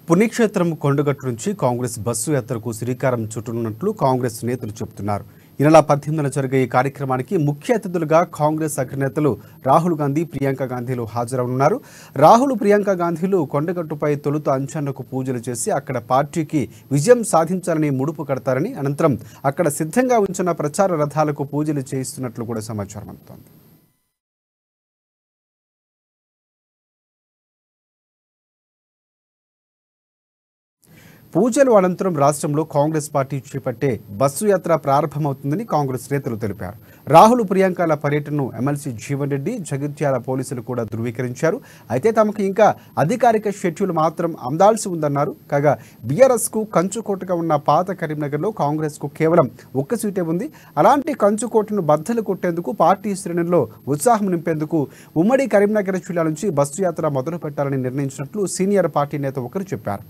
పుణ్యక్షేత్రం కొండగట్టు నుంచి కాంగ్రెస్ బస్సు యాత్రకు శ్రీకారం చుట్టనున్నట్లు కాంగ్రెస్ నేతలు చెబుతున్నారు. ఈ నెల 18న జరిగే ఈ కార్యక్రమానికి ముఖ్య అతిథులుగా కాంగ్రెస్ అగ్రనేతలు రాహుల్ గాంధీ, ప్రియాంక గాంధీలు హాజరవనున్నారు. రాహుల్, ప్రియాంక గాంధీలు కొండగట్టుపై తొలుత అంచన్నకు పూజలు చేసి అక్కడ పార్టీకి విజయం సాధించాలని ముడుపు కడతారని, అనంతరం అక్కడ సిద్ధంగా ఉంచిన ప్రచార రథాలకు పూజలు చేయిస్తున్నట్లు కూడా సమాచారం అందుతోంది. పూజలు అనంతరం రాష్ట్రంలో కాంగ్రెస్ పార్టీ చేపట్టే బస్సు యాత్ర ప్రారంభమవుతుందని కాంగ్రెస్ నేతలు తెలిపారు. రాహుల్, ప్రియాంకల పర్యటనను ఎమ్మెల్సీ జీవన్ రెడ్డి, జగిత్యాల పోలీసులు కూడా ధృవీకరించారు. అయితే తమకు ఇంకా అధికారిక షెడ్యూల్ మాత్రం అందాల్సి ఉందన్నారు. కాగా బీఆర్ఎస్కు కంచుకోటగా ఉన్న పాత కరీంనగర్లో కాంగ్రెస్కు కేవలం ఒక్క సీటే ఉంది. అలాంటి కంచుకోటను బద్దలు కొట్టేందుకు, పార్టీ శ్రేణుల్లో ఉత్సాహం నింపేందుకు ఉమ్మడి కరీంనగర్ జిల్లా నుంచి బస్సు యాత్ర మొదలు పెట్టాలని నిర్ణయించినట్లు సీనియర్ పార్టీ నేత ఒకరు చెప్పారు.